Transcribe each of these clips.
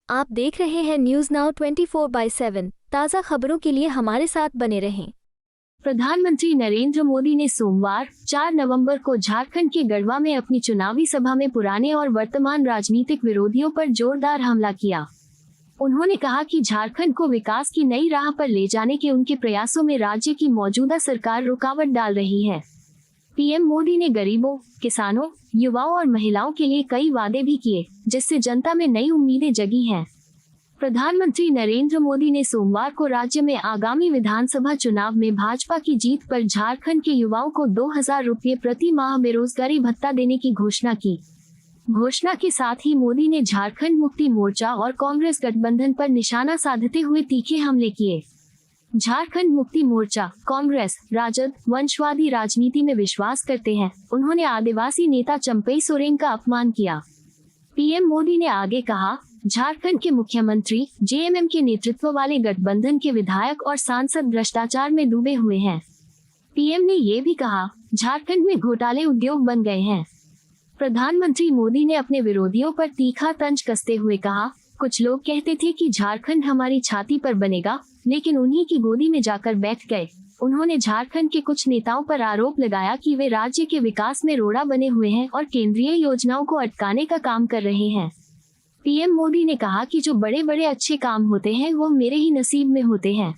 आप देख रहे हैं न्यूज नाउ 24/7। ताज़ा खबरों के लिए हमारे साथ बने रहें। प्रधानमंत्री नरेंद्र मोदी ने सोमवार 4 नवंबर को झारखंड के गढ़वा में अपनी चुनावी सभा में पुराने और वर्तमान राजनीतिक विरोधियों पर जोरदार हमला किया। उन्होंने कहा कि झारखंड को विकास की नई राह पर ले जाने के उनके प्रयासों में राज्य की मौजूदा सरकार रुकावट डाल रही है। पीएम मोदी ने गरीबों, किसानों, युवाओं और महिलाओं के लिए कई वादे भी किए, जिससे जनता में नई उम्मीदें जगी हैं। प्रधानमंत्री नरेंद्र मोदी ने सोमवार को राज्य में आगामी विधानसभा चुनाव में भाजपा की जीत पर झारखंड के युवाओं को 2,000 रुपये प्रति माह बेरोजगारी भत्ता देने की घोषणा की। घोषणा के साथ ही मोदी ने झारखंड मुक्ति मोर्चा और कांग्रेस गठबंधन पर निशाना साधते हुए तीखे हमले किए। झारखंड मुक्ति मोर्चा, कांग्रेस, राजद वंशवादी राजनीति में विश्वास करते हैं। उन्होंने आदिवासी नेता चंपई सोरेन का अपमान किया। पीएम मोदी ने आगे कहा, झारखंड के मुख्यमंत्री जेएमएम के नेतृत्व वाले गठबंधन के विधायक और सांसद भ्रष्टाचार में डूबे हुए हैं। पीएम ने ये भी कहा, झारखंड में घोटाले उद्योग बन गए हैं। प्रधानमंत्री मोदी ने अपने विरोधियों पर तीखा तंज कसते हुए कहा, कुछ लोग कहते थे कि झारखंड हमारी छाती पर बनेगा, लेकिन उन्हीं की गोदी में जाकर बैठ गए। उन्होंने झारखंड के कुछ नेताओं पर आरोप लगाया कि वे राज्य के विकास में रोड़ा बने हुए हैं और केंद्रीय योजनाओं को अटकाने का काम कर रहे हैं। पीएम मोदी ने कहा कि जो बड़े बड़े अच्छे काम होते हैं वो मेरे ही नसीब में होते हैं,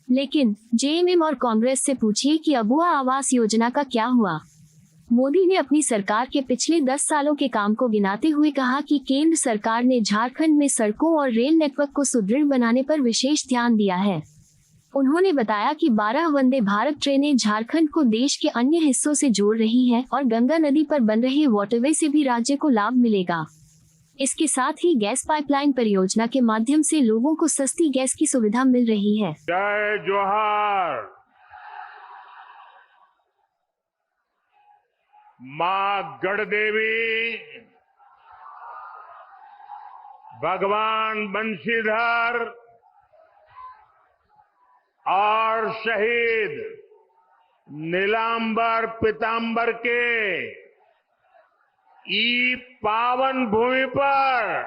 लेकिन जेएमएम और कांग्रेस से पूछिए कि अबुआ आवास योजना का क्या हुआ। मोदी ने अपनी सरकार के पिछले 10 सालों के काम को गिनाते हुए कहा कि केंद्र सरकार ने झारखंड में सड़कों और रेल नेटवर्क को सुदृढ़ बनाने पर विशेष ध्यान दिया है। उन्होंने बताया कि 12 वंदे भारत ट्रेनें झारखंड को देश के अन्य हिस्सों से जोड़ रही हैं और गंगा नदी पर बन रहे वाटरवे से भी राज्य को लाभ मिलेगा। इसके साथ ही गैस पाइपलाइन परियोजना के माध्यम से लोगों को सस्ती गैस की सुविधा मिल रही है। जय जोहार। मां गढ़देवी, भगवान बंशीधर और शहीद नीलांबर पीतांबर के ई पावन भूमि पर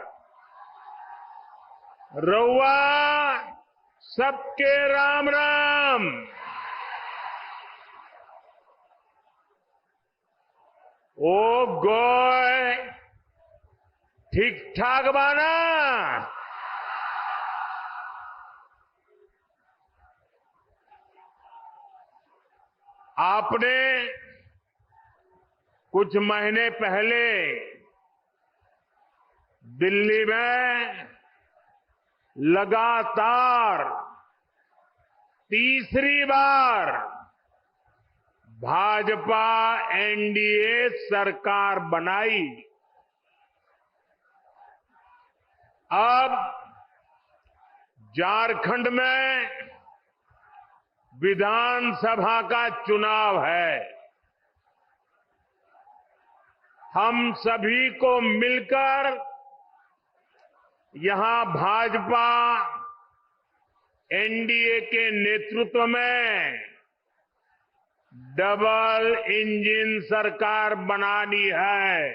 रउआ सबके राम राम। ओ गोय ठीक ठाक बाना? आपने कुछ महीने पहले दिल्ली में लगातार तीसरी बार भाजपा एनडीए सरकार बनाई। अब झारखंड में विधानसभा का चुनाव है। हम सभी को मिलकर यहां भाजपा एनडीए के नेतृत्व में डबल इंजन सरकार बनानी है।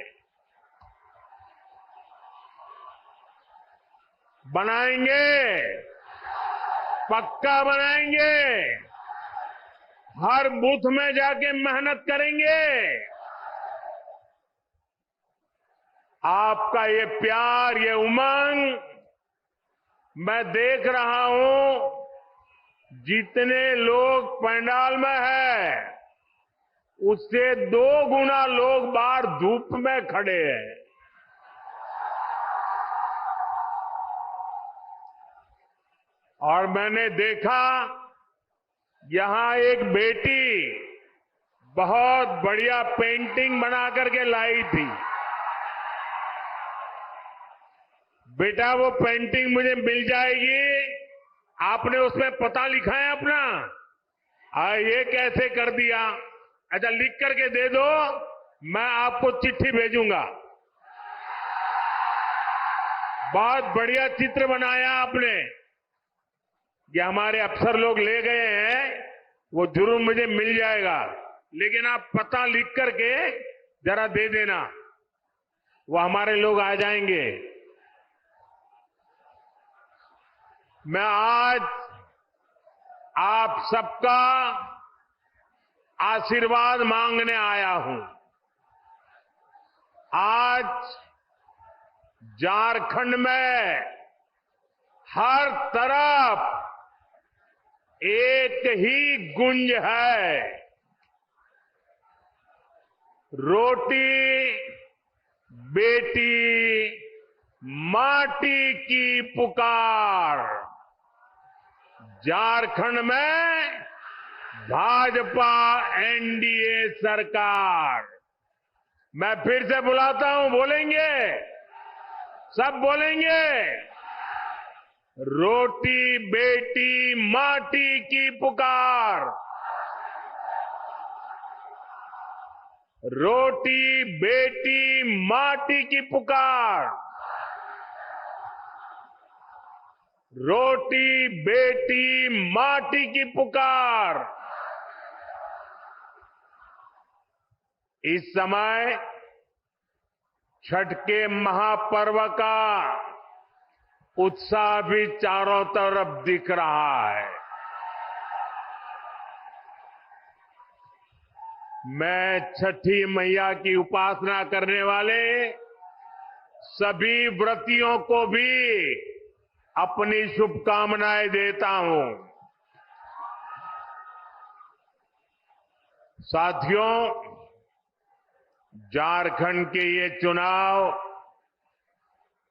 बनाएंगे, पक्का बनाएंगे। हर बूथ में जाके मेहनत करेंगे। आपका ये प्यार, ये उमंग मैं देख रहा हूं। जितने लोग पंडाल में है उससे 2 गुना लोग बाहर धूप में खड़े हैं। और मैंने देखा यहां एक बेटी बहुत बढ़िया पेंटिंग बना करके लाई थी। बेटा वो पेंटिंग मुझे मिल जाएगी। आपने उसमें पता लिखा है अपना? ये कैसे कर दिया? अच्छा, लिख करके दे दो, मैं आपको चिट्ठी भेजूंगा। बहुत बढ़िया चित्र बनाया आपने। ये हमारे अफसर लोग ले गए हैं, वो जरूर मुझे मिल जाएगा, लेकिन आप पता लिख करके जरा दे देना, वो हमारे लोग आ जाएंगे। मैं आज आप सबका आशीर्वाद मांगने आया हूं। आज झारखंड में हर तरफ एक ही गुंज है, रोटी बेटी माटी की पुकार। झारखंड में भाजपा एनडीए सरकार। मैं फिर से बुलाता हूं, बोलेंगे? सब बोलेंगे? रोटी बेटी माटी की पुकार। रोटी बेटी माटी की पुकार। रोटी बेटी माटी की पुकार। इस समय छठ के महापर्व का उत्साह भी चारों तरफ दिख रहा है। मैं छठी मैया की उपासना करने वाले सभी व्रतियों को भी अपनी शुभकामनाएं देता हूं। साथियों, झारखंड के ये चुनाव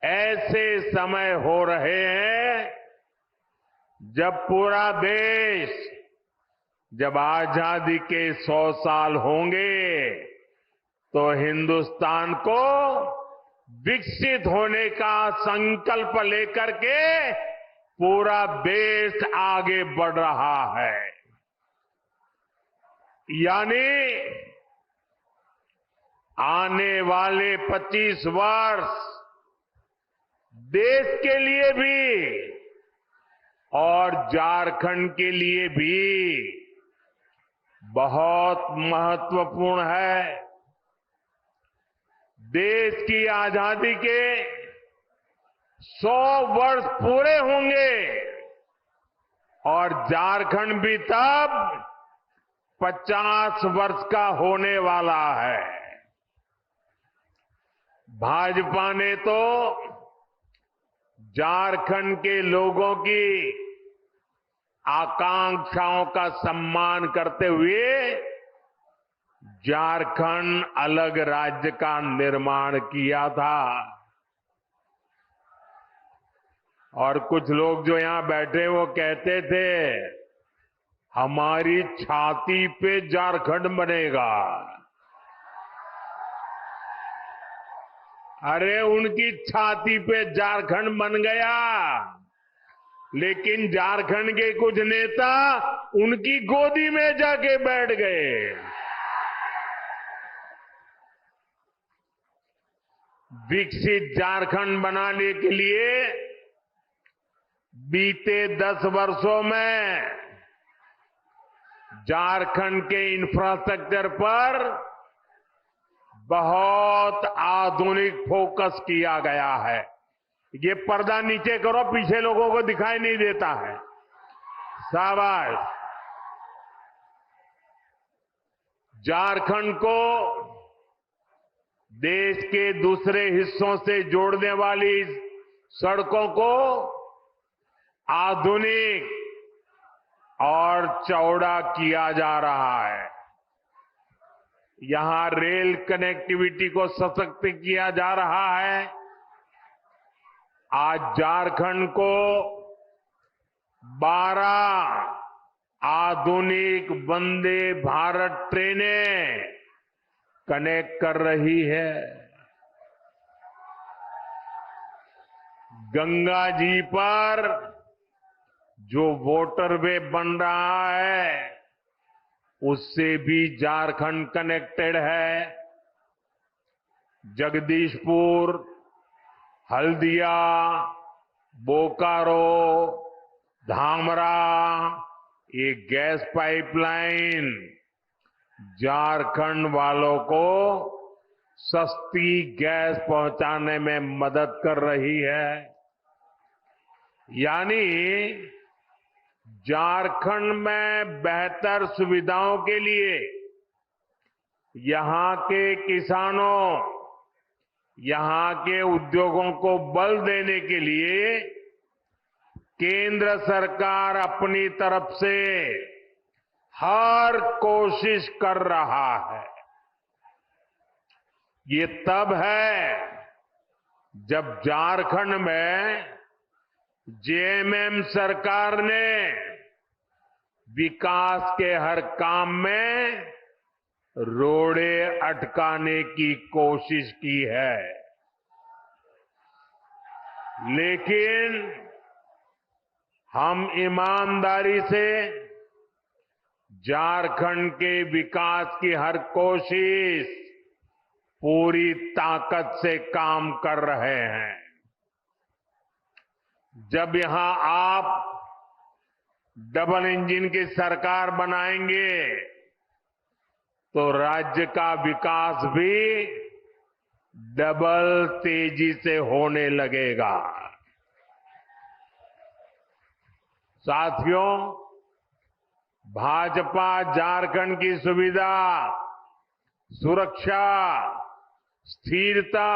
ऐसे समय हो रहे हैं जब पूरा देश, जब आजादी के 100 साल होंगे तो हिंदुस्तान को विकसित होने का संकल्प लेकर के पूरा देश आगे बढ़ रहा है। यानी आने वाले 25 वर्ष देश के लिए भी और झारखंड के लिए भी बहुत महत्वपूर्ण है। देश की आजादी के 100 वर्ष पूरे होंगे और झारखंड भी तब 50 वर्ष का होने वाला है। भाजपा ने तो झारखंड के लोगों की आकांक्षाओं का सम्मान करते हुए झारखंड अलग राज्य का निर्माण किया था। और कुछ लोग जो यहां बैठे वो कहते थे हमारी छाती पे झारखंड बनेगा। अरे उनकी छाती पे झारखंड बन गया, लेकिन झारखंड के कुछ नेता उनकी गोदी में जाके बैठ गए। विकसित झारखंड बनाने के लिए बीते 10 वर्षों में झारखंड के इंफ्रास्ट्रक्चर पर बहुत आधुनिक फोकस किया गया है। ये पर्दा नीचे करो, पीछे लोगों को दिखाई नहीं देता है। शाबाश। झारखंड को देश के दूसरे हिस्सों से जोड़ने वाली सड़कों को आधुनिक और चौड़ा किया जा रहा है। यहां रेल कनेक्टिविटी को सशक्त किया जा रहा है। आज झारखंड को 12 आधुनिक वंदे भारत ट्रेनें कनेक्ट कर रही है। गंगा जी पर जो वाटरवे बन रहा है उससे भी झारखंड कनेक्टेड है। जगदीशपुर, हल्दिया, बोकारो, धामरा, ये गैस पाइपलाइन झारखंड वालों को सस्ती गैस पहुंचाने में मदद कर रही है। यानी झारखंड में बेहतर सुविधाओं के लिए यहां के किसानों, यहां के उद्योगों को बल देने के लिए केंद्र सरकार अपनी तरफ से हर कोशिश कर रहा है। ये तब है जब झारखंड में जेएमएम सरकार ने विकास के हर काम में रोड़े अटकाने की कोशिश की है। लेकिन हम ईमानदारी से झारखंड के विकास की हर कोशिश पूरी ताकत से काम कर रहे हैं। जब यहां आप डबल इंजन की सरकार बनाएंगे तो राज्य का विकास भी डबल तेजी से होने लगेगा। साथियों, भाजपा झारखंड की सुविधा, सुरक्षा, स्थिरता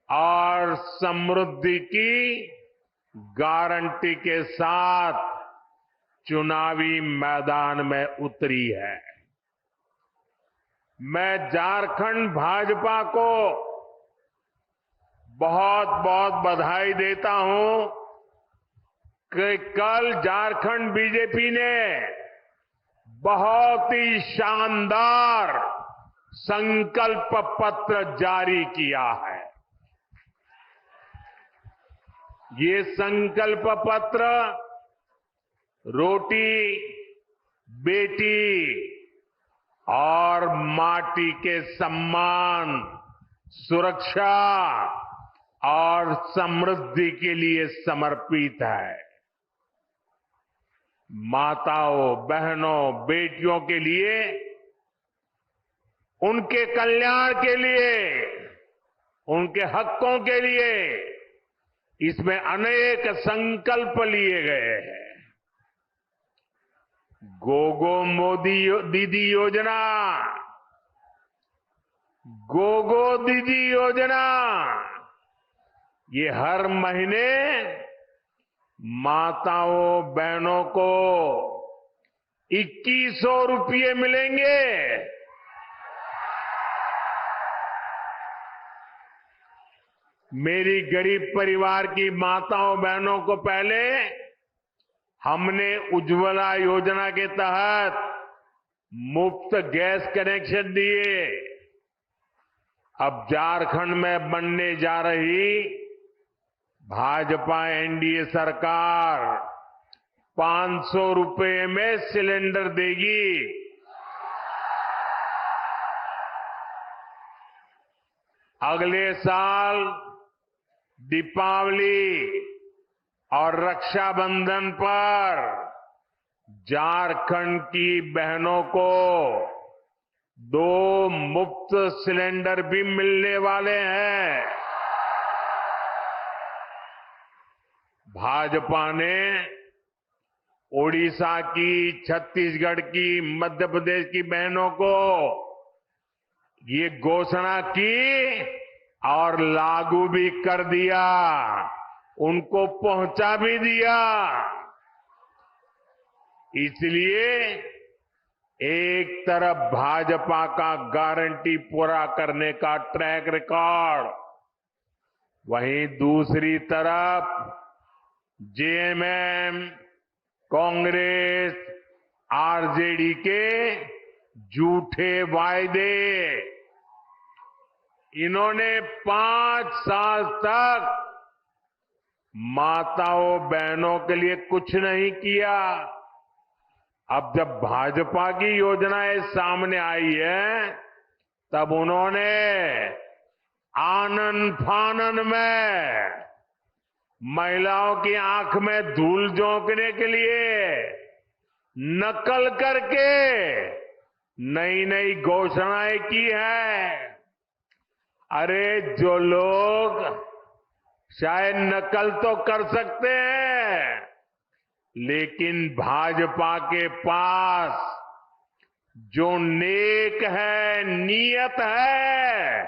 और समृद्धि की गारंटी के साथ चुनावी मैदान में उतरी है। मैं झारखंड भाजपा को बहुत बहुत बधाई देता हूं कि कल झारखंड बीजेपी ने बहुत ही शानदार संकल्प पत्र जारी किया है। ये संकल्प पत्र रोटी, बेटी और माटी के सम्मान, सुरक्षा और समृद्धि के लिए समर्पित है। माताओं, बहनों, बेटियों के लिए, उनके कल्याण के लिए, उनके हकों के लिए इसमें अनेक संकल्प लिए गए हैं। गोगो मोदी दीदी योजना, गोगो दीदी योजना, ये हर महीने माताओं, बहनों को 2100 रुपये मिलेंगे। मेरी गरीब परिवार की माताओं, बहनों को पहले हमने उज्ज्वला योजना के तहत मुफ्त गैस कनेक्शन दिए। अब झारखंड में बनने जा रही भाजपा एनडीए सरकार 500 रुपये में सिलेंडर देगी। अगले साल दीपावली और रक्षाबंधन पर झारखंड की बहनों को 2 मुफ्त सिलेंडर भी मिलने वाले हैं। भाजपा ने ओडिशा की, छत्तीसगढ़ की, मध्य प्रदेश की बहनों को ये घोषणा की और लागू भी कर दिया, उनको पहुंचा भी दिया। इसलिए एक तरफ भाजपा का गारंटी पूरा करने का ट्रैक रिकॉर्ड, वहीं दूसरी तरफ जेएमएम, कांग्रेस, आरजेडी के झूठे वायदे। इन्होंने 5 साल तक माताओं, बहनों के लिए कुछ नहीं किया। अब जब भाजपा की योजनाएं सामने आई है, तब उन्होंने आनन फानन में महिलाओं की आंख में धूल झोंकने के लिए नकल करके नई नई घोषणाएं की है। अरे जो लोग शायद नकल तो कर सकते हैं, लेकिन भाजपा के पास जो नेक है, नियत है,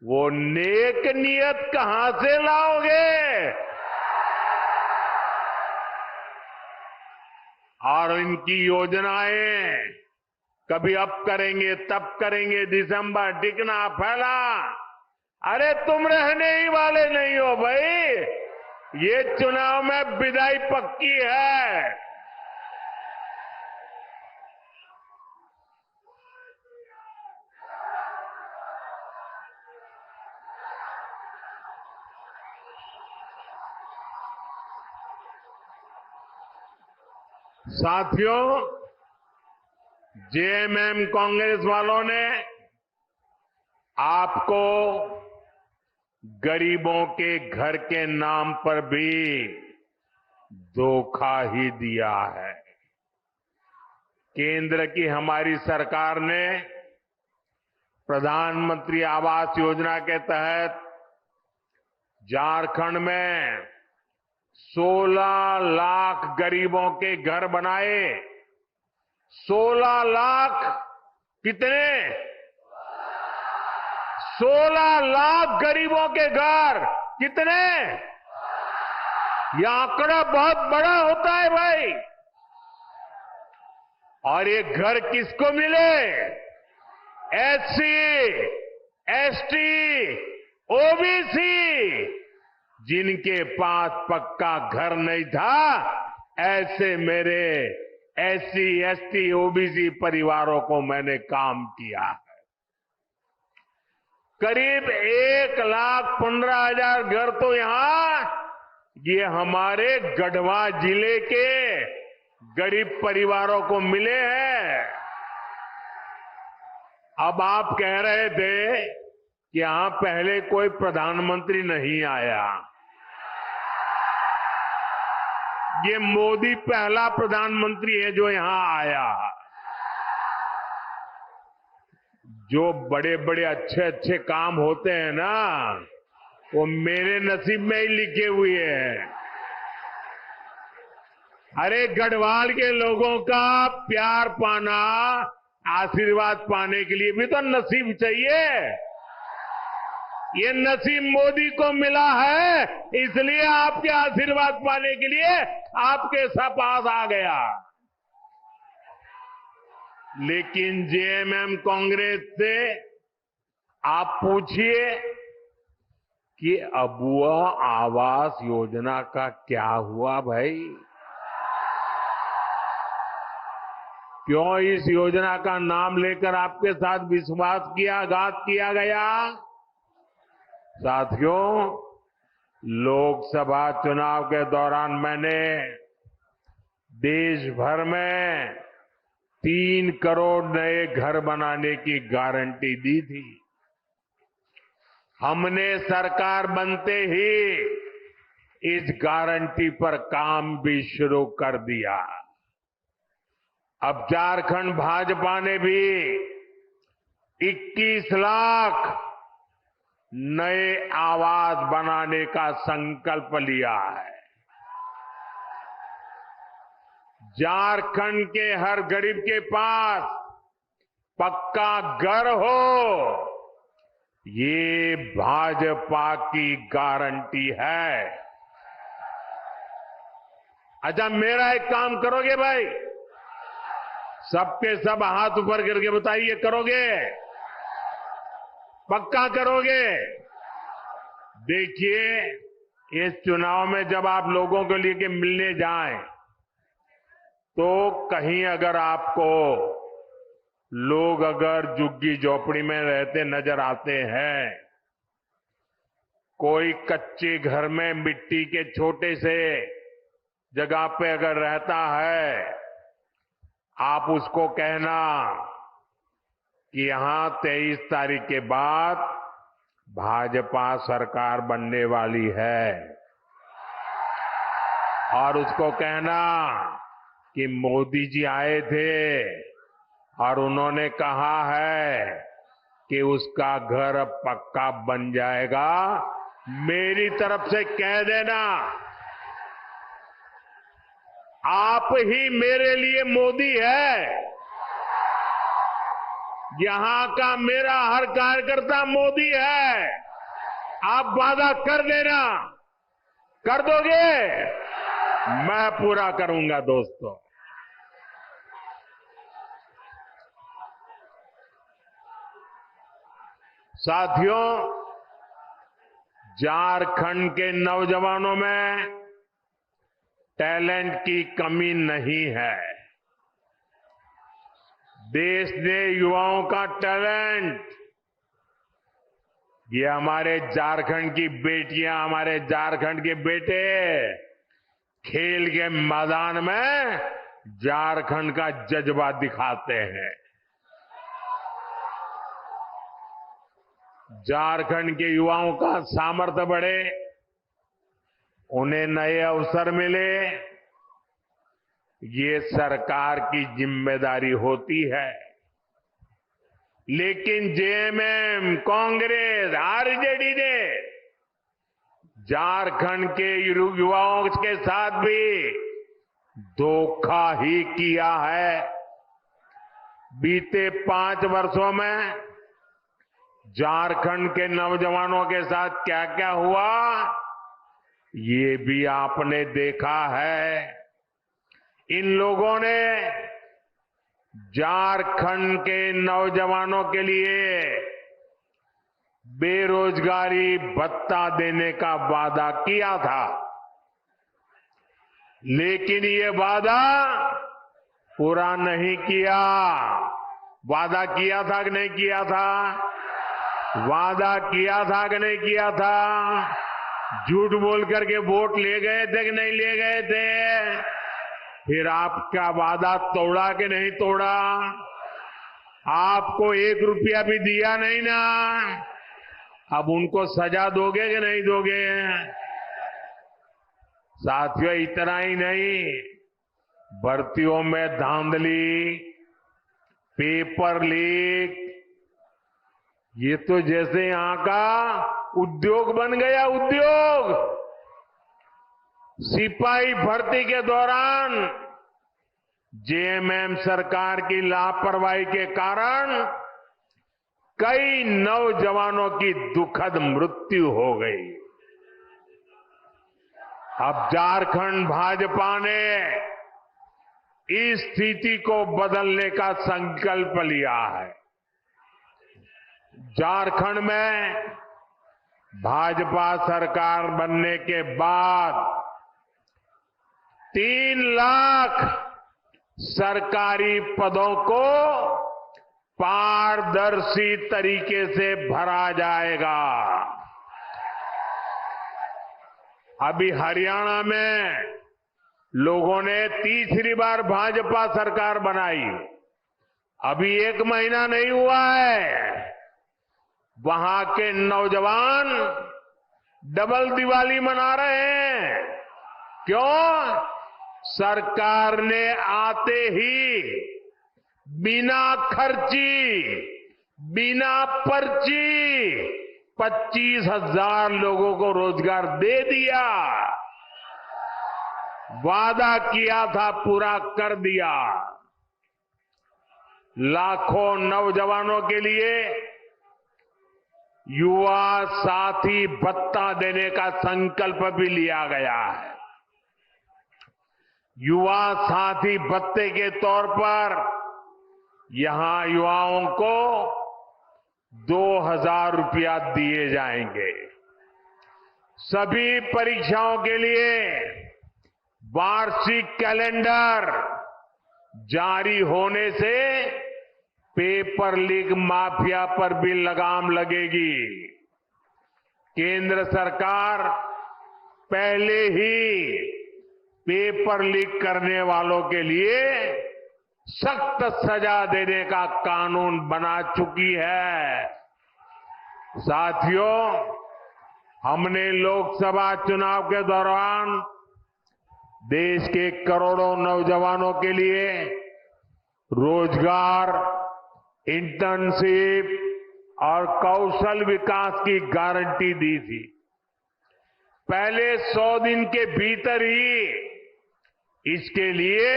वो नेक नियत कहां से लाओगे? और इनकी योजनाएं कभी अब करेंगे, तब करेंगे, दिसंबर टिकना फैला। अरे तुम रहने ही वाले नहीं हो भाई, ये चुनाव में विदाई पक्की है। साथियों, जेएमएम कांग्रेस वालों ने आपको गरीबों के घर के नाम पर भी धोखा ही दिया है। केंद्र की हमारी सरकार ने प्रधानमंत्री आवास योजना के तहत झारखंड में 16 लाख गरीबों के घर बनाए। 16 लाख कितने? 16 लाख गरीबों के घर कितने? यह आंकड़ा बहुत बड़ा होता है भाई। और ये घर किसको मिले? एससी, एसटी, ओबीसी, जिनके पास पक्का घर नहीं था, ऐसे मेरे एससी, एसटी, ओबीसी परिवारों को मैंने काम किया है। करीब 1,15,000 घर तो यहां ये हमारे गढ़वा जिले के गरीब परिवारों को मिले हैं। अब आप कह रहे थे कि यहां पहले कोई प्रधानमंत्री नहीं आया। ये मोदी पहला प्रधानमंत्री है जो यहां आया। जो बड़े बड़े अच्छे अच्छे काम होते हैं ना, वो मेरे नसीब में ही लिखे हुए हैं। अरे गढ़वाल के लोगों का प्यार पाना, आशीर्वाद पाने के लिए भी तो नसीब चाहिए। ये नसीब मोदी को मिला है, इसलिए आपके आशीर्वाद पाने के लिए आपके पास आ गया। लेकिन जेएमएम कांग्रेस से आप पूछिए कि अबुआ आवास योजना का क्या हुआ भाई? क्यों इस योजना का नाम लेकर आपके साथ विश्वासघात किया गया? साथियों, लोकसभा चुनाव के दौरान मैंने देश भर में 3 करोड़ नए घर बनाने की गारंटी दी थी। हमने सरकार बनते ही इस गारंटी पर काम भी शुरू कर दिया। अब झारखंड भाजपा ने भी 21 लाख नए आवास बनाने का संकल्प लिया है। झारखंड के हर गरीब के पास पक्का घर हो, ये भाजपा की गारंटी है। अच्छा, मेरा एक काम करोगे भाई? सबके सब हाथ ऊपर करके बताइए, करोगे? पक्का करोगे? देखिए, इस चुनाव में जब आप लोगों को लेके मिलने जाएं, तो कहीं अगर आपको लोग अगर झुग्गी झोपड़ी में रहते नजर आते हैं, कोई कच्चे घर में मिट्टी के छोटे से जगह पे अगर रहता है, आप उसको कहना कि यहां 23 तारीख के बाद भाजपा सरकार बनने वाली है, और उसको कहना कि मोदी जी आए थे और उन्होंने कहा है कि उसका घर अब पक्का बन जाएगा, मेरी तरफ से कह देना, आप ही मेरे लिए मोदी है। यहां का मेरा हर कार्यकर्ता मोदी है। आप वादा कर देना, कर दोगे? मैं पूरा करूंगा दोस्तों। साथियों, झारखंड के नौजवानों में टैलेंट की कमी नहीं है। देश ने युवाओं का टैलेंट, ये हमारे झारखंड की बेटियां, हमारे झारखंड के बेटे खेल के मैदान में झारखंड का जज्बा दिखाते हैं। झारखंड के युवाओं का सामर्थ्य बढ़े, उन्हें नए अवसर मिले, ये सरकार की जिम्मेदारी होती है। लेकिन जेएमएम, कांग्रेस, आरजेडी ने झारखंड के युवाओं के साथ भी धोखा ही किया है। बीते 5 वर्षों में झारखंड के नौजवानों के साथ क्या क्या हुआ, ये भी आपने देखा है। इन लोगों ने झारखंड के नौजवानों के लिए बेरोजगारी भत्ता देने का वादा किया था, लेकिन ये वादा पूरा नहीं किया। वादा किया था कि नहीं किया था? वादा किया था कि नहीं किया था? झूठ बोल करके वोट ले गए थे कि नहीं ले गए थे? फिर आपका वादा तोड़ा कि नहीं तोड़ा? आपको 1 रुपया भी दिया नहीं ना। अब उनको सजा दोगे कि नहीं दोगे? साथियों, इतना ही नहीं, भर्तियों में धांधली, पेपर लीक, ये तो जैसे यहां का उद्योग बन गया। उद्योग, सिपाही भर्ती के दौरान जेएमएम सरकार की लापरवाही के कारण कई नौजवानों की दुखद मृत्यु हो गई। अब झारखंड भाजपा ने इस स्थिति को बदलने का संकल्प लिया है। झारखंड में भाजपा सरकार बनने के बाद 3 लाख सरकारी पदों को पारदर्शी तरीके से भरा जाएगा। अभी हरियाणा में लोगों ने तीसरी बार भाजपा सरकार बनाई। अभी 1 महीना नहीं हुआ है, वहां के नौजवान डबल दिवाली मना रहे हैं। क्यों? सरकार ने आते ही बिना खर्ची, बिना पर्ची 25,000 लोगों को रोजगार दे दिया। वादा किया था, पूरा कर दिया। लाखों नौजवानों के लिए युवा साथी भत्ता देने का संकल्प भी लिया गया है। युवा साथी भत्ते के तौर पर यहां युवाओं को 2,000 रुपया दिए जाएंगे। सभी परीक्षाओं के लिए वार्षिक कैलेंडर जारी होने से पेपर लीक माफिया पर भी लगाम लगेगी। केंद्र सरकार पहले ही पेपर लीक करने वालों के लिए सख्त सजा देने का कानून बना चुकी है। साथियों, हमने लोकसभा चुनाव के दौरान देश के करोड़ों नौजवानों के लिए रोजगार, इंटर्नशिप और कौशल विकास की गारंटी दी थी। पहले 100 दिन के भीतर ही इसके लिए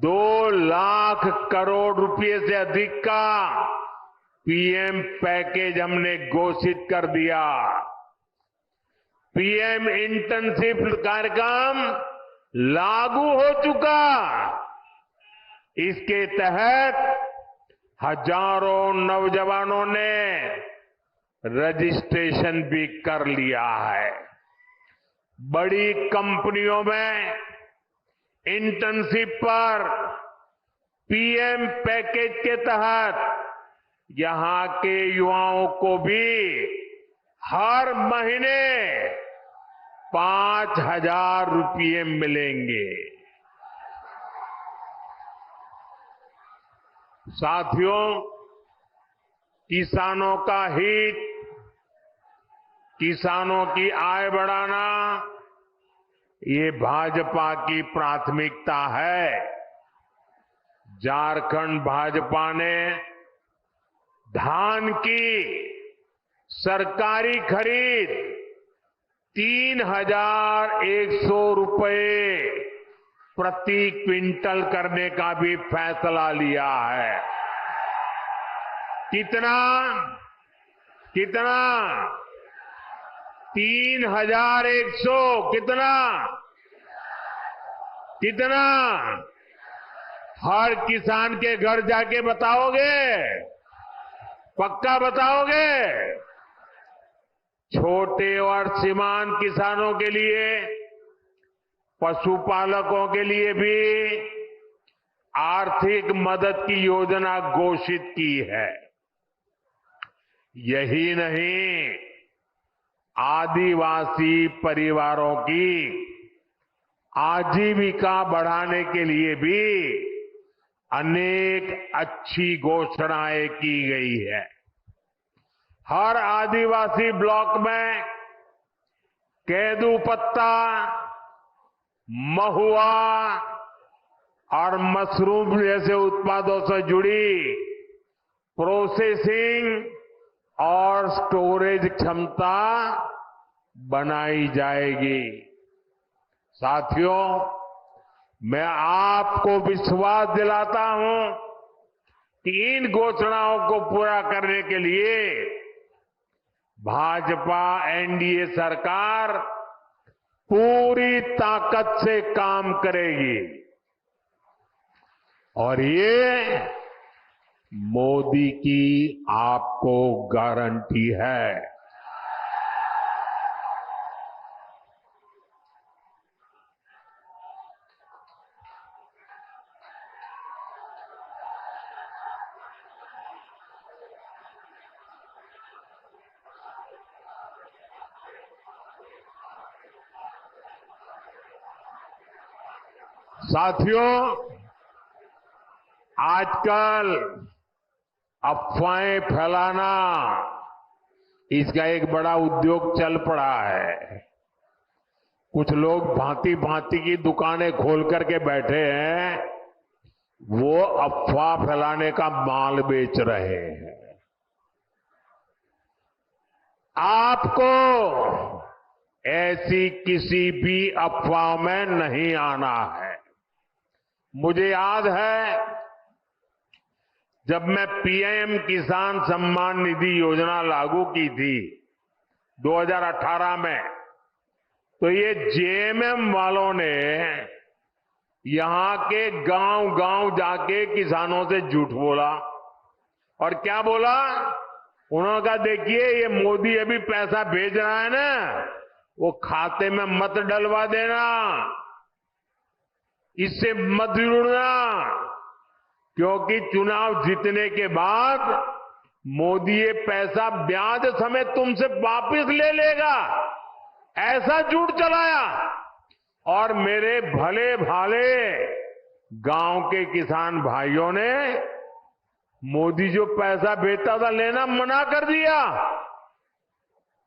2 लाख करोड़ रुपए से अधिक का पीएम पैकेज हमने घोषित कर दिया। पीएम इंटर्नशिप कार्यक्रम लागू हो चुका। इसके तहत हजारों नौजवानों ने रजिस्ट्रेशन भी कर लिया है। बड़ी कंपनियों में इंटर्नशिप पर पीएम पैकेज के तहत यहां के युवाओं को भी हर महीने 5,000 रुपये मिलेंगे। साथियों, किसानों का हित, किसानों की आय बढ़ाना, ये भाजपा की प्राथमिकता है। झारखंड भाजपा ने धान की सरकारी खरीद 3,100 रुपए प्रति क्विंटल करने का भी फैसला लिया है। कितना? 3,100। कितना? हर किसान के घर जाके बताओगे? पक्का बताओगे? छोटे और सीमांत किसानों के लिए, पशुपालकों के लिए भी आर्थिक मदद की योजना घोषित की है। यही नहीं, आदिवासी परिवारों की आजीविका बढ़ाने के लिए भी अनेक अच्छी घोषणाएं की गई है। हर आदिवासी ब्लॉक में केदू पत्ता, महुआ और मशरूम जैसे उत्पादों से जुड़ी प्रोसेसिंग और स्टोरेज क्षमता बनाई जाएगी। साथियों, मैं आपको विश्वास दिलाता हूं कि इन घोषणाओं को पूरा करने के लिए भाजपा एनडीए सरकार पूरी ताकत से काम करेगी। और ये मोदी की आपको गारंटी है। साथियों, आजकल अफवाहें फैलाना, इसका एक बड़ा उद्योग चल पड़ा है। कुछ लोग भांति भांति की दुकानें खोल करके बैठे हैं, वो अफवाह फैलाने का माल बेच रहे हैं। आपको ऐसी किसी भी अफवाह में नहीं आना है। मुझे याद है, जब मैं पीएम किसान सम्मान निधि योजना लागू की थी 2018 में, तो ये जेएमएम वालों ने यहां के गांव-गांव जाके किसानों से झूठ बोला। और क्या बोला? उन्होंने कहा, देखिए ये मोदी अभी पैसा भेज रहा है ना, वो खाते में मत डलवा देना, इससे मत जुड़ना, क्योंकि चुनाव जीतने के बाद मोदी ये पैसा ब्याज समेत तुमसे वापस ले लेगा, ऐसा झूठ चलाया। और मेरे भले भाले गांव के किसान भाइयों ने मोदी जो पैसा भेजता था लेना मना कर दिया।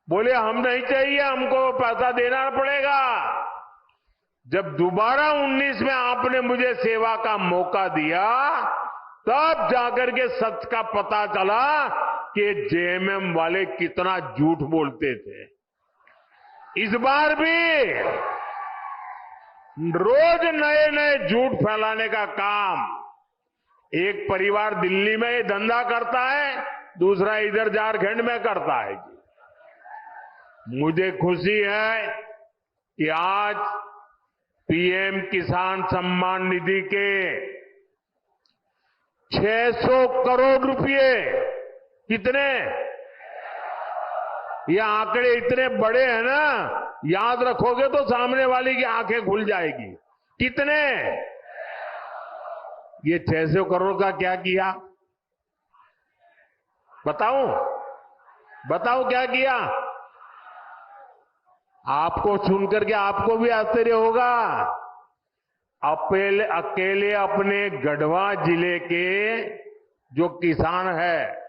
बोले हम नहीं चाहिए, हमको पैसा देना पड़ेगा। जब दोबारा 19 में आपने मुझे सेवा का मौका दिया, तब जाकर के सच का पता चला कि जेएमएम वाले कितना झूठ बोलते थे। इस बार भी रोज नए नए झूठ फैलाने का काम, एक परिवार दिल्ली में ये धंधा करता है, दूसरा इधर झारखंड में करता है। मुझे खुशी है कि आज पीएम किसान सम्मान निधि के 600 करोड़ रुपए, कितने, ये आंकड़े इतने बड़े हैं ना, याद रखोगे तो सामने वाली की आंखें खुल जाएगी। कितने, ये 600 करोड़ का क्या किया, बताओ क्या किया? आपको सुनकर के आपको भी आश्चर्य होगा। अकेले अपने गढ़वा जिले के जो किसान है,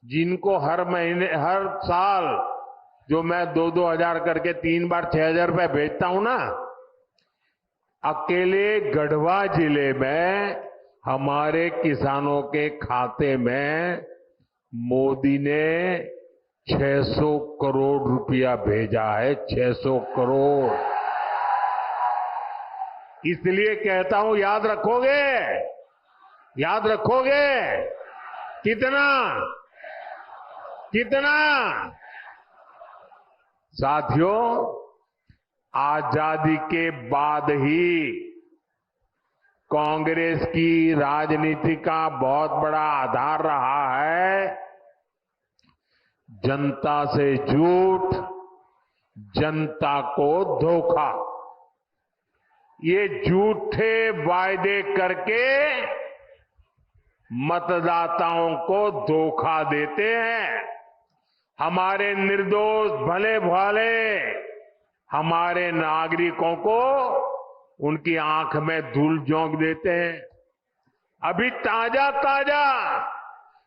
जिनको हर महीने, हर साल जो मैं 2-2 हजार करके 3 बार 6,000 रुपए भेजता हूं ना, अकेले गढ़वा जिले में हमारे किसानों के खाते में मोदी ने 600 करोड़ रुपया भेजा है। 600 करोड़। इसलिए कहता हूं, याद रखोगे? कितना? साथियों, आजादी के बाद ही कांग्रेस की राजनीति का बहुत बड़ा आधार रहा है जनता से झूठ, जनता को धोखा। ये झूठे वायदे करके मतदाताओं को धोखा देते हैं। हमारे निर्दोष भले भाले हमारे नागरिकों को उनकी आंख में धूल झोंक देते हैं। अभी ताजा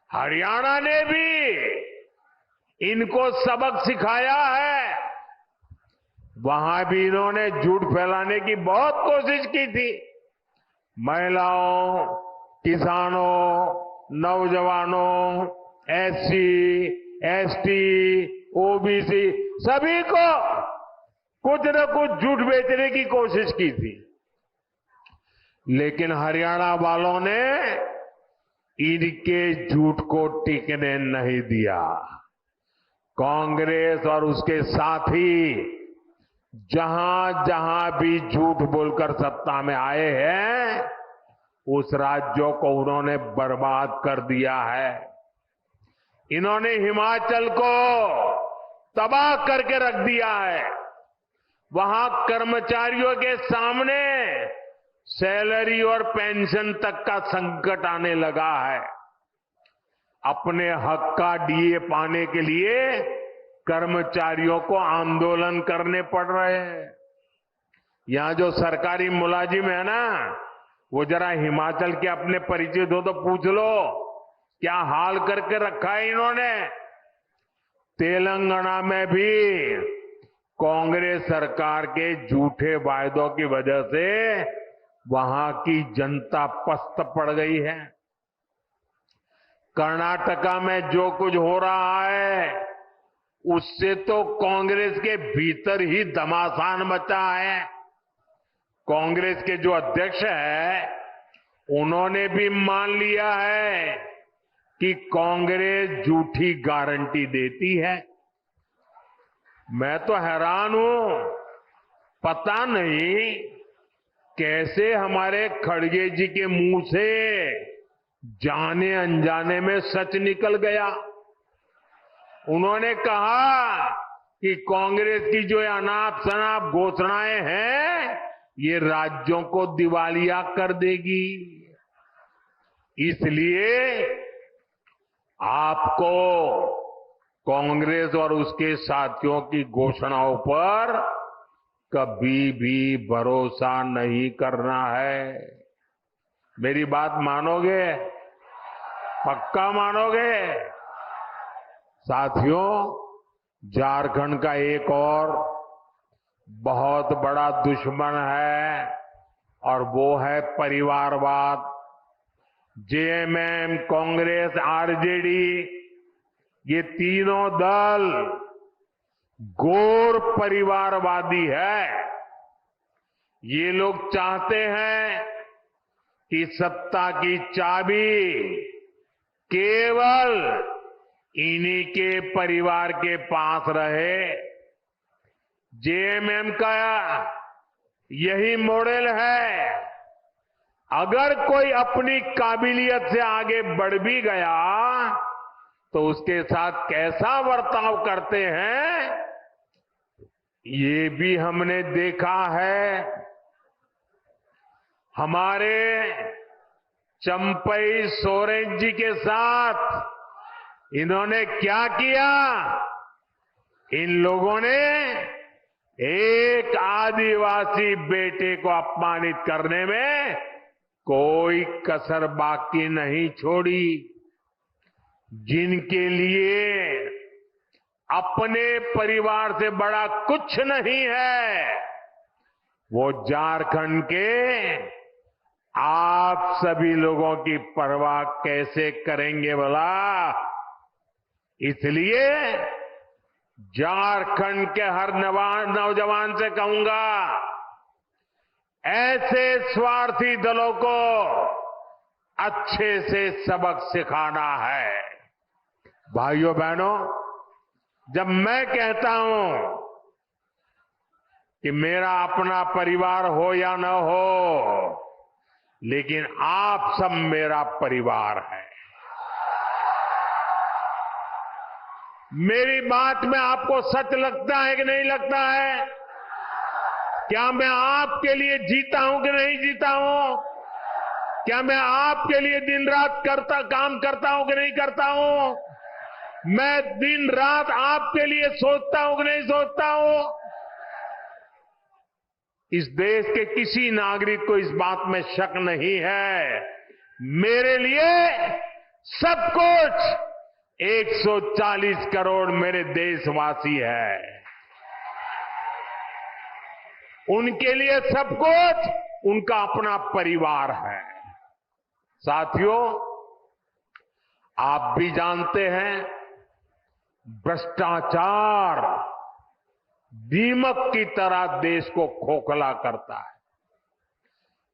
हरियाणा ने भी इनको सबक सिखाया है। वहां भी इन्होंने झूठ फैलाने की बहुत कोशिश की थी। महिलाओं, किसानों, नौजवानों, एससी, एसटी, ओबीसी सभी को कुछ न कुछ झूठ बेचने की कोशिश की थी, लेकिन हरियाणा वालों ने इनके झूठ को टिकने नहीं दिया। कांग्रेस और उसके साथी जहां जहां भी झूठ बोलकर सत्ता में आए हैं, उस राज्यों को उन्होंने बर्बाद कर दिया है। इन्होंने हिमाचल को तबाह करके रख दिया है। वहां कर्मचारियों के सामने सैलरी और पेंशन तक का संकट आने लगा है। अपने हक का डीए पाने के लिए कर्मचारियों को आंदोलन करने पड़ रहे हैं। यहां जो सरकारी मुलाजिम है ना, वो जरा हिमाचल के अपने परिचित हो तो पूछ लो, क्या हाल करके रखा है इन्होंने। तेलंगाना में भी कांग्रेस सरकार के झूठे वायदों की वजह से वहां की जनता पस्त पड़ गई है। कर्नाटका में जो कुछ हो रहा है, उससे तो कांग्रेस के भीतर ही घमासान मचा है। कांग्रेस के जो अध्यक्ष है, उन्होंने भी मान लिया है कि कांग्रेस झूठी गारंटी देती है। मैं तो हैरान हूं, पता नहीं कैसे हमारे खड़गे जी के मुंह से जाने अनजाने में सच निकल गया। उन्होंने कहा कि कांग्रेस की जो अनाप शनाप घोषणाएं हैं, ये राज्यों को दिवालिया कर देगी। इसलिए आपको कांग्रेस और उसके साथियों की घोषणाओं पर कभी भी भरोसा नहीं करना है। मेरी बात मानोगे? पक्का मानोगे? साथियों, झारखंड का एक और बहुत बड़ा दुश्मन है और वो है परिवारवाद। जेएमएम, कांग्रेस, आरजेडी, ये तीनों दल घोर परिवारवादी है। ये लोग चाहते हैं कि सत्ता की चाबी केवल इन्हीं के परिवार के पास रहे। जेएमएम का यही मॉडल है। अगर कोई अपनी काबिलियत से आगे बढ़ भी गया तो उसके साथ कैसा बर्ताव करते हैं, ये भी हमने देखा है। हमारे चंपई सोरेन जी के साथ इन्होंने क्या किया? इन लोगों ने एक आदिवासी बेटे को अपमानित करने में कोई कसर बाकी नहीं छोड़ी। जिनके लिए अपने परिवार से बड़ा कुछ नहीं है, वो झारखंड के आप सभी लोगों की परवाह कैसे करेंगे भला? इसलिए झारखंड के हर नौजवान से कहूंगा, ऐसे स्वार्थी दलों को अच्छे से सबक सिखाना है। भाइयों बहनों, जब मैं कहता हूं कि मेरा अपना परिवार हो या न हो, लेकिन आप सब मेरा परिवार है। मेरी बात में आपको सच लगता है कि नहीं लगता है? क्या मैं आपके लिए जीता हूं कि नहीं जीता हूं? क्या मैं आपके लिए दिन रात काम करता हूं कि नहीं करता हूं? मैं दिन रात आपके लिए सोचता हूं कि नहीं सोचता हूं? इस देश के किसी नागरिक को इस बात में शक नहीं है। मेरे लिए सब कुछ 140 करोड़ मेरे देशवासी है। उनके लिए सब कुछ उनका अपना परिवार है। साथियों, आप भी जानते हैं, भ्रष्टाचार दीमक की तरह देश को खोखला करता है।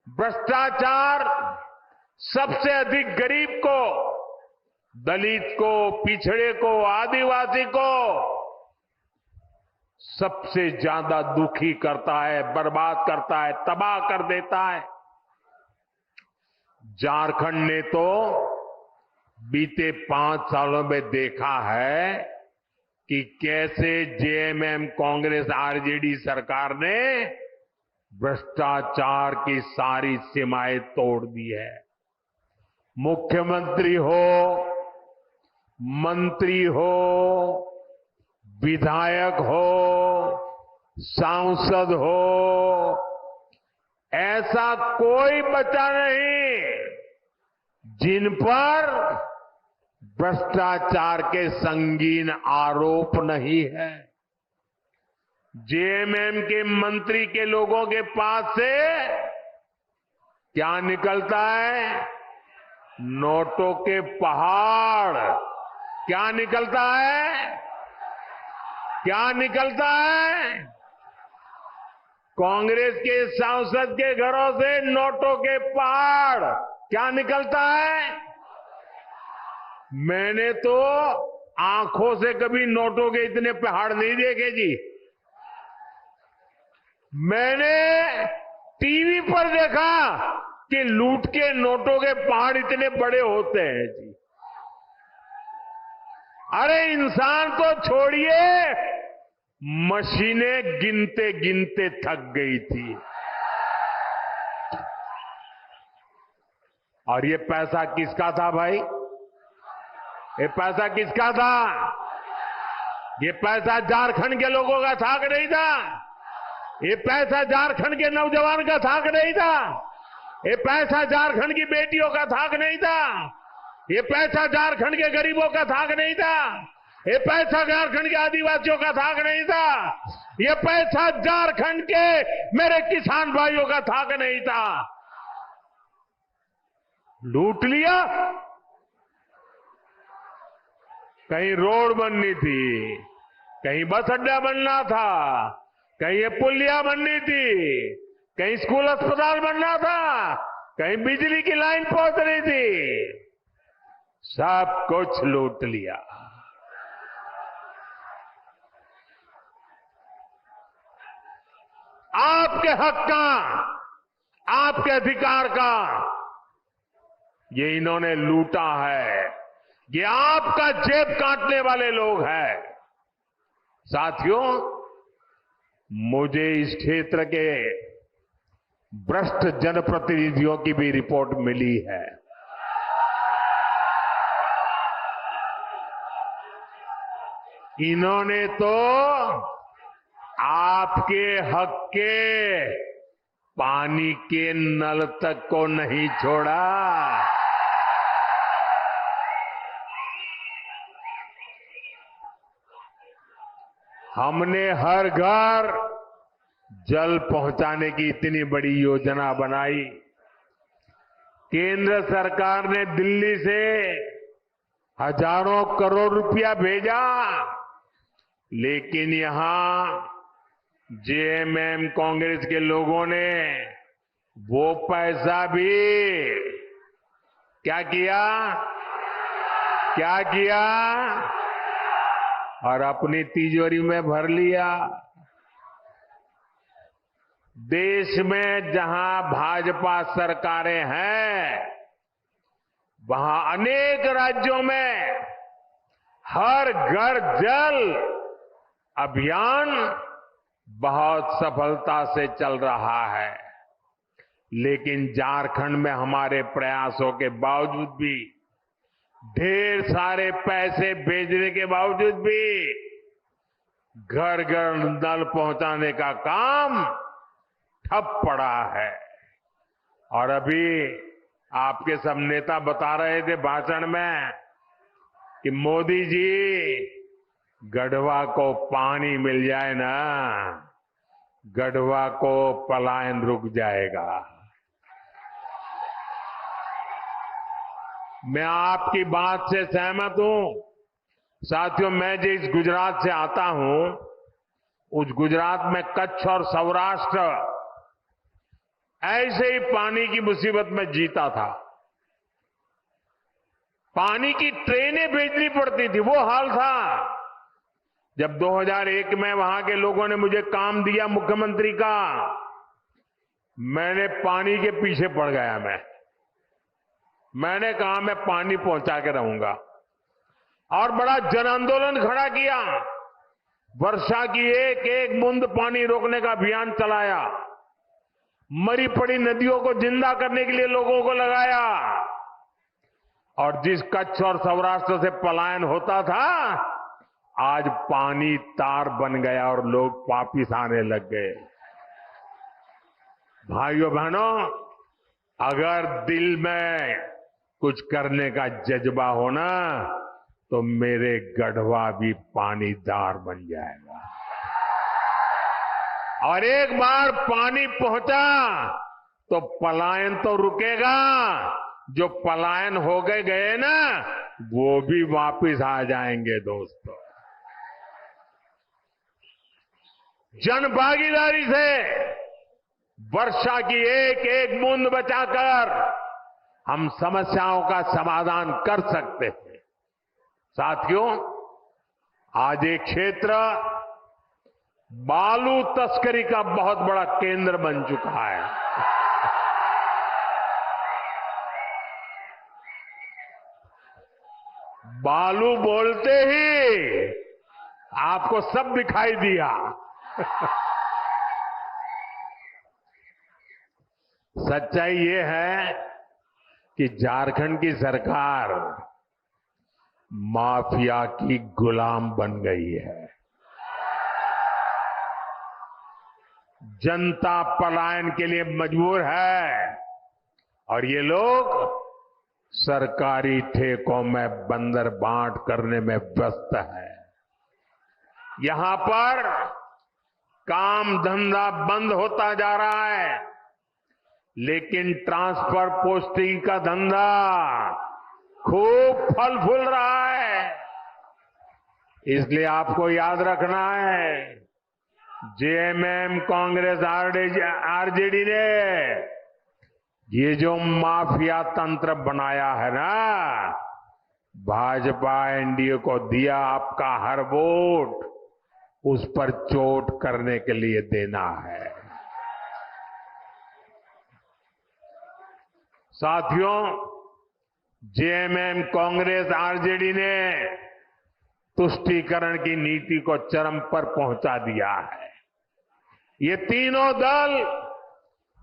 भ्रष्टाचार सबसे अधिक गरीब को, दलित को, पिछड़े को, आदिवासी को सबसे ज्यादा दुखी करता है, बर्बाद करता है, तबाह कर देता है। झारखंड ने तो बीते 5 सालों में देखा है कि कैसे जेएमएम, कांग्रेस, आरजेडी सरकार ने भ्रष्टाचार की सारी सीमाएं तोड़ दी है। मुख्यमंत्री हो, मंत्री हो, विधायक हो, सांसद हो, ऐसा कोई बचा नहीं जिन पर भ्रष्टाचार के संगीन आरोप नहीं है। जेएमएम के मंत्री के लोगों के पास से क्या निकलता है? नोटों के पहाड़। क्या निकलता है? क्या निकलता है? कांग्रेस के सांसद के घरों से नोटों के पहाड़। क्या निकलता है? मैंने तो आंखों से कभी नोटों के इतने पहाड़ नहीं देखे जी। मैंने टीवी पर देखा कि लूट के नोटों के पहाड़ इतने बड़े होते हैं जी। अरे इंसान को छोड़िए, मशीनें गिनते गिनते थक गई थी। और ये पैसा किसका था भाई? ये पैसा किसका था? ये पैसा झारखंड के लोगों का था कि नहीं था? ये पैसा झारखंड के नौजवान का था कि नहीं था? ये पैसा झारखंड की बेटियों का था कि नहीं था? ये पैसा झारखंड के गरीबों का था कि नहीं था? ये पैसा झारखंड के आदिवासियों का था कि नहीं था? ये पैसा झारखंड के मेरे किसान भाइयों का था कि नहीं था? लूट लिया। कहीं रोड बननी थी, कहीं बस अड्डा बनना था, कहीं ये पुलिया बननी थी, कहीं स्कूल अस्पताल बनना था, कहीं बिजली की लाइन पहुंचनी थी, सब कुछ लूट लिया। आपके हक का, आपके अधिकार का ये इन्होंने लूटा है। ये आपका जेब काटने वाले लोग हैं। साथियों, मुझे इस क्षेत्र के भ्रष्ट जनप्रतिनिधियों की भी रिपोर्ट मिली है। इन्होंने तो आपके हक के पानी के नल तक को नहीं छोड़ा। हमने हर घर जल पहुंचाने की इतनी बड़ी योजना बनाई। केंद्र सरकार ने दिल्ली से हजारों करोड़ रुपया भेजा, लेकिन यहां जेएमएम कांग्रेस के लोगों ने वो पैसा भी क्या किया और अपनी तिजोरी में भर लिया। देश में जहां भाजपा सरकारें हैं, वहां अनेक राज्यों में हर घर जल अभियान बहुत सफलता से चल रहा है। लेकिन झारखंड में हमारे प्रयासों के बावजूद भी, ढेर सारे पैसे भेजने के बावजूद भी घर घर नल पहुंचाने का काम ठप पड़ा है। और अभी आपके सब नेता बता रहे थे भाषण में कि मोदी जी, गढ़वा को पानी मिल जाए ना, गढ़वा को पलायन रुक जाएगा। मैं आपकी बात से सहमत हूं। साथियों, मैं जिस गुजरात से आता हूं, उस गुजरात में कच्छ और सौराष्ट्र ऐसे ही पानी की मुसीबत में जीता था। पानी की ट्रेनें भेजनी पड़ती थी, वो हाल था। जब 2001 में वहां के लोगों ने मुझे काम दिया मुख्यमंत्री का, मैंने पानी के पीछे पड़ गया। मैंने कहा मैं पानी पहुंचा के रहूंगा, और बड़ा जन आंदोलन खड़ा किया। वर्षा की एक एक बूंद पानी रोकने का अभियान चलाया। मरी पड़ी नदियों को जिंदा करने के लिए लोगों को लगाया। और जिस कच्छ और सौराष्ट्र से पलायन होता था, आज पानी तार बन गया और लोग वापिस आने लग गए। भाइयों बहनों, अगर दिल में कुछ करने का जज्बा हो ना, तो मेरे गढ़वा भी पानीदार बन जाएगा। और एक बार पानी पहुंचा तो पलायन तो रुकेगा। जो पलायन हो गए ना, वो भी वापिस आ जाएंगे। दोस्तों, जन भागीदारी से वर्षा की एक एक बूंद बचाकर हम समस्याओं का समाधान कर सकते हैं। साथियों, आज एक क्षेत्र बालू तस्करी का बहुत बड़ा केंद्र बन चुका है। बालू बोलते ही आपको सब दिखाई दिया। सच्चाई ये है कि झारखंड की सरकार माफिया की गुलाम बन गई है। जनता पलायन के लिए मजबूर है, और ये लोग सरकारी ठेकों में बंदर बांट करने में व्यस्त है। यहां पर काम धंधा बंद होता जा रहा है, लेकिन ट्रांसफर पोस्टिंग का धंधा खूब फल फूल रहा है। इसलिए आपको याद रखना है, जेएमएम, कांग्रेस, आरजेडी ने ये जो माफिया तंत्र बनाया है ना, भाजपा एनडीए को दिया आपका हर वोट उस पर चोट करने के लिए देना है। साथियों, जेएमएम, कांग्रेस, आरजेडी ने तुष्टीकरण की नीति को चरम पर पहुंचा दिया है। ये तीनों दल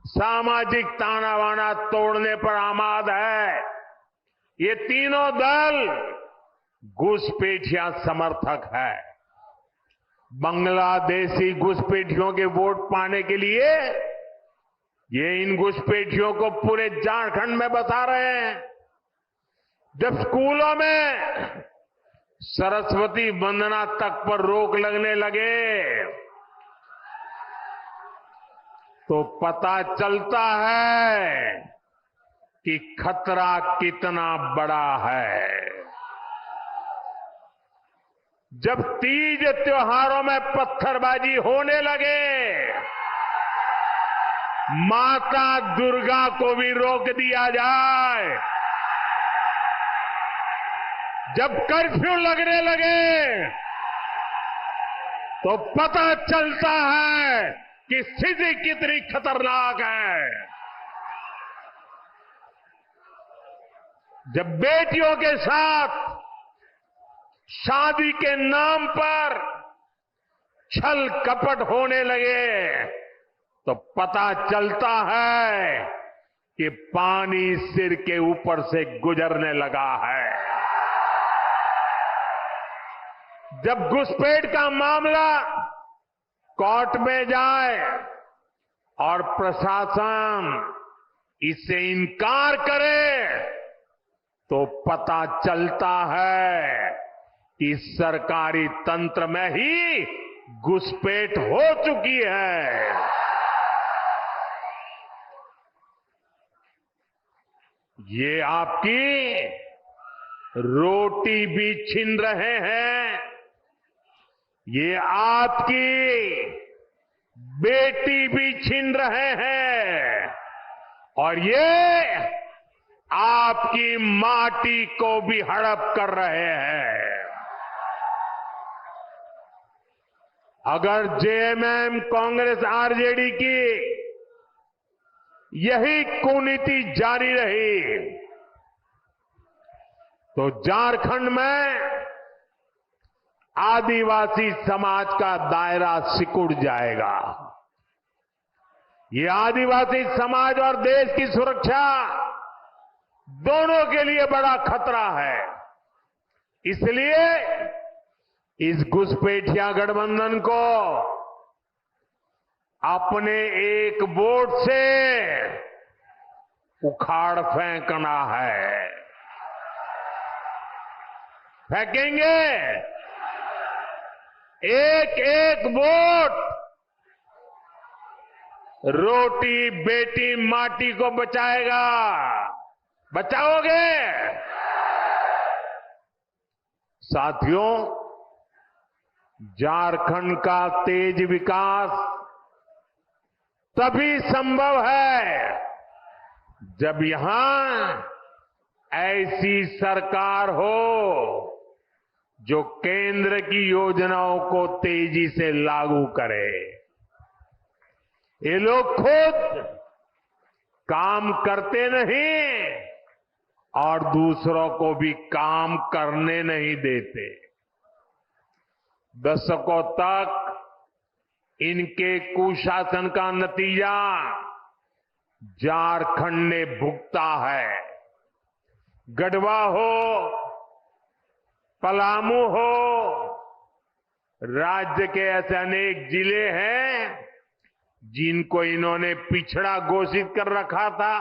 सामाजिक ताना बाना तोड़ने पर आमाद है। ये तीनों दल घुसपैठिया समर्थक है। बांग्लादेशी घुसपैठियों के वोट पाने के लिए ये इन घुसपैठियों को पूरे झारखंड में बसा रहे हैं। जब स्कूलों में सरस्वती वंदना तक पर रोक लगने लगे तो पता चलता है कि खतरा कितना बड़ा है। जब तीज त्योहारों में पत्थरबाजी होने लगे, माता दुर्गा को भी रोक दिया जाए। जब कर्फ्यू लगने लगे तो पता चलता है कि स्थिति कितनी खतरनाक है। जब बेटियों के साथ शादी के नाम पर छल कपट होने लगे तो पता चलता है कि पानी सिर के ऊपर से गुजरने लगा है। जब घुसपैठ का मामला कोर्ट में जाए और प्रशासन इससे इनकार करे तो पता चलता है कि सरकारी तंत्र में ही घुसपैठ हो चुकी है। ये आपकी रोटी भी छीन रहे हैं, ये आपकी बेटी भी छीन रहे हैं और ये आपकी माटी को भी हड़प कर रहे हैं। अगर जेएमएम, कांग्रेस, आरजेडी की यही कुनीति जारी रही तो झारखंड में आदिवासी समाज का दायरा सिकुड़ जाएगा। ये आदिवासी समाज और देश की सुरक्षा दोनों के लिए बड़ा खतरा है। इसलिए इस घुसपैठिया गठबंधन को अपने एक वोट से उखाड़ फेंकना है। फेंकेंगे। एक एक वोट रोटी बेटी माटी को बचाएगा। बचाओगे? साथियों, झारखंड का तेज विकास तभी संभव है जब यहां ऐसी सरकार हो जो केंद्र की योजनाओं को तेजी से लागू करे। ये लोग खुद काम करते नहीं और दूसरों को भी काम करने नहीं देते। दशकों तक इनके कुशासन का नतीजा झारखंड ने भुगता है। गढ़वा हो, पलामू हो, राज्य के ऐसे अनेक जिले हैं जिनको इन्होंने पिछड़ा घोषित कर रखा था।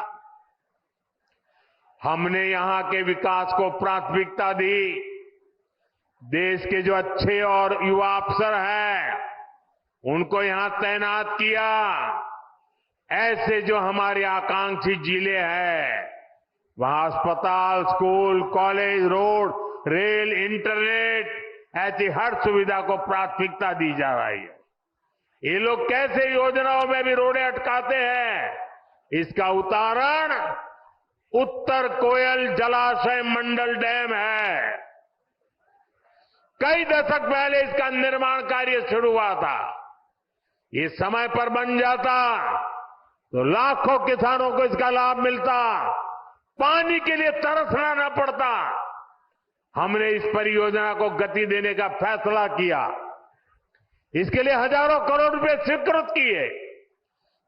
हमने यहां के विकास को प्राथमिकता दी। देश के जो अच्छे और युवा अफसर हैं उनको यहां तैनात किया। ऐसे जो हमारे आकांक्षी जिले हैं वहां अस्पताल, school, college, road, rail, internet ऐसी हर सुविधा को प्राथमिकता दी जा रही है। ये लोग कैसे योजनाओं में भी रोड़े अटकाते हैं, इसका उदाहरण उत्तर कोयल जलाशय मंडल डैम है। कई दशक पहले इसका निर्माण कार्य शुरू हुआ था। ये समय पर बन जाता तो लाखों किसानों को इसका लाभ मिलता, पानी के लिए तरसना न पड़ता। हमने इस परियोजना को गति देने का फैसला किया। इसके लिए हजारों करोड़ रुपए स्वीकृत किए।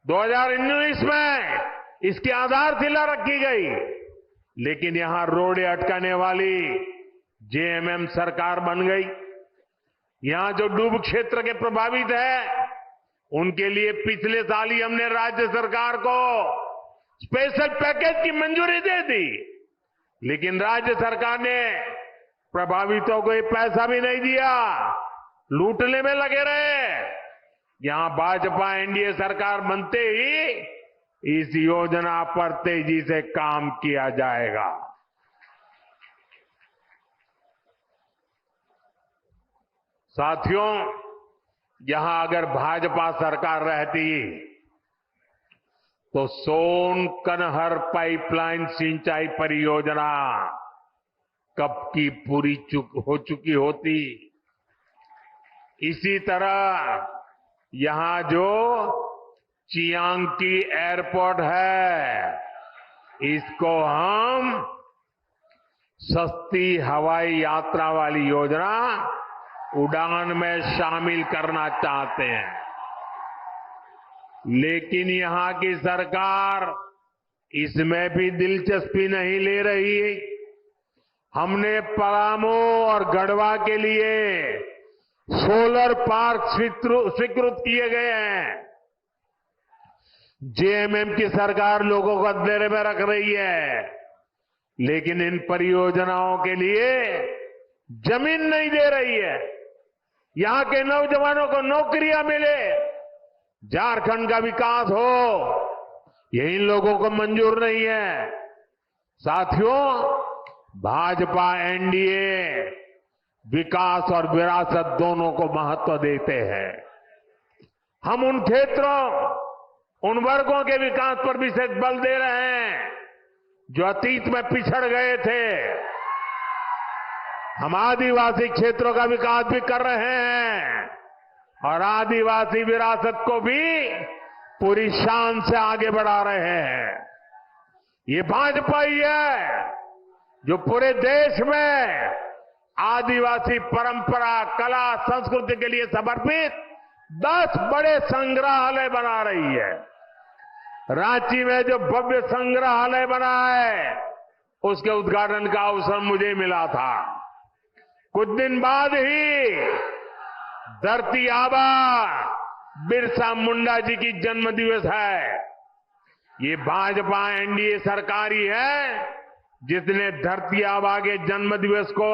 2019 में इसकी आधारशिला रखी गई, लेकिन यहां रोड़े अटकाने वाली जेएमएम सरकार बन गई। यहां जो डूब क्षेत्र के प्रभावित है, उनके लिए पिछले साल ही हमने राज्य सरकार को स्पेशल पैकेज की मंजूरी दे दी, लेकिन राज्य सरकार ने प्रभावितों को ये पैसा भी नहीं दिया, लूटने में लगे रहे। यहां भाजपा एनडीए सरकार बनते ही इस योजना पर तेजी से काम किया जाएगा। साथियों, यहां अगर भाजपा सरकार रहती तो सोन कनहर पाइपलाइन सिंचाई परियोजना कब की पूरी हो चुकी होती। इसी तरह यहां जो चियांकी एयरपोर्ट है, इसको हम सस्ती हवाई यात्रा वाली योजना उड़ान में शामिल करना चाहते हैं, लेकिन यहां की सरकार इसमें भी दिलचस्पी नहीं ले रही। हमने पलामू और गढ़वा के लिए सोलर पार्क स्वीकृत किए गए हैं। जेएमएम की सरकार लोगों को अंधेरे में रख रही है, लेकिन इन परियोजनाओं के लिए जमीन नहीं दे रही है। यहां के नौजवानों को नौकरियां मिले, झारखंड का विकास हो, ये इन लोगों को मंजूर नहीं है। साथियों, भाजपा एनडीए विकास और विरासत दोनों को महत्व देते हैं। हम उन क्षेत्रों, उन वर्गों के विकास पर विशेष बल दे रहे हैं जो अतीत में पिछड़ गए थे। हम आदिवासी क्षेत्रों का विकास भी कर रहे हैं और आदिवासी विरासत को भी पूरी शान से आगे बढ़ा रहे हैं। ये भाजपा ही है जो पूरे देश में आदिवासी परंपरा, कला, संस्कृति के लिए समर्पित 10 बड़े संग्रहालय बना रही है। रांची में जो भव्य संग्रहालय बना है, उसके उद्घाटन का अवसर मुझे मिला था। कुछ दिन बाद ही धरती आबा बिरसा मुंडा जी की जन्म दिवस है। ये भाजपा एनडीए सरकार ही है जिसने धरती आबा के जन्म दिवस को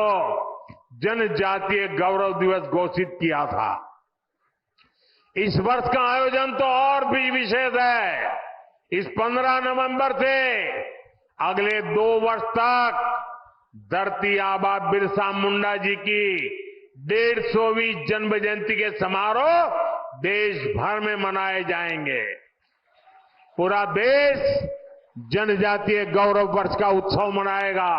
जनजातीय गौरव दिवस घोषित किया था। इस वर्ष का आयोजन तो और भी विशेष है। इस 15 नवंबर से अगले 2 वर्ष तक धरती आबा बिरसा मुंडा जी की 150वीं जन्म जयंती के समारोह देश भर में मनाए जाएंगे। पूरा देश जनजातीय गौरव वर्ष का उत्सव मनाएगा।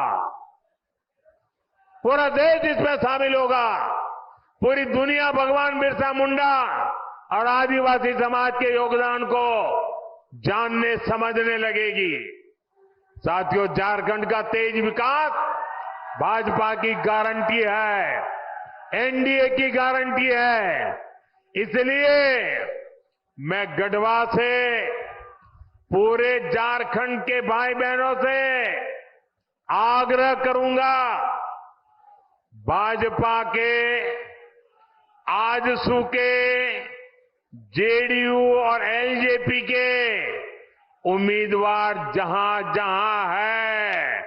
पूरा देश इसमें शामिल होगा। पूरी दुनिया भगवान बिरसा मुंडा और आदिवासी समाज के योगदान को जानने समझने लगेगी। साथियों, झारखंड का तेज विकास भाजपा की गारंटी है, एनडीए की गारंटी है। इसलिए मैं गढ़वा से पूरे झारखंड के भाई बहनों से आग्रह करूंगा, भाजपा के आजसू के जेडीयू और एलजेपी के उम्मीदवार जहां जहां है,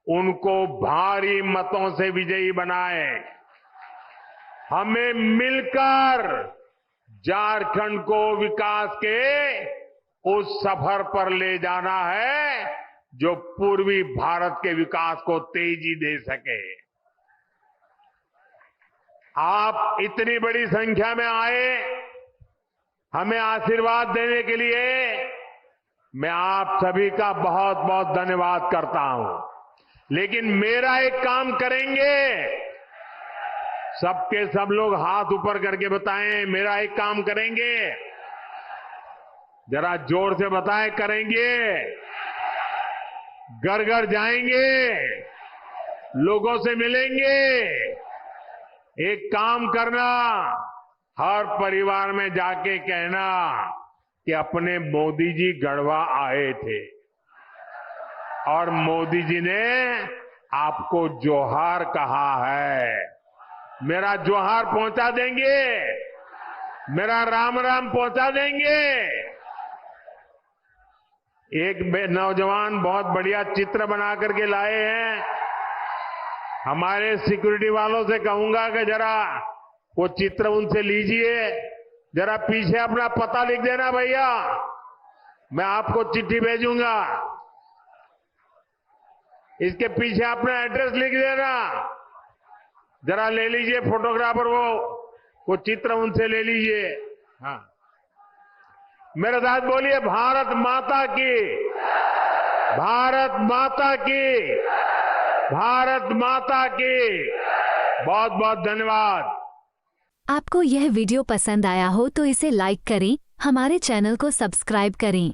उनको भारी मतों से विजयी बनाए। हमें मिलकर झारखंड को विकास के उस सफर पर ले जाना है जो पूर्वी भारत के विकास को तेजी दे सके। आप इतनी बड़ी संख्या में आए हमें आशीर्वाद देने के लिए मैं आप सभी का बहुत बहुत धन्यवाद करता हूं। लेकिन मेरा एक काम करेंगे, सबके सब लोग हाथ ऊपर करके बताएं, मेरा एक काम करेंगे, जरा जोर से बताएं, करेंगे। घर घर जाएंगे, लोगों से मिलेंगे। एक काम करना, हर परिवार में जाके कहना कि अपने मोदी जी गढ़वा आए थे और मोदी जी ने आपको जोहार कहा है। मेरा जोहार पहुंचा देंगे, मेरा राम राम पहुंचा देंगे। एक नौजवान बहुत बढ़िया चित्र बना करके लाए हैं। हमारे सिक्योरिटी वालों से कहूंगा कि जरा वो चित्र उनसे लीजिए, जरा पीछे अपना पता लिख देना भैया, मैं आपको चिट्ठी भेजूंगा। इसके पीछे अपना एड्रेस लिख देना, जरा ले लीजिए फोटोग्राफर, वो चित्र उनसे ले लीजिए। हाँ, मेरे साथ बोलिए, भारत माता की, भारत माता की, भारत माता की। बहुत बहुत धन्यवाद। आपको यह वीडियो पसंद आया हो तो इसे लाइक करें, हमारे चैनल को सब्सक्राइब करें।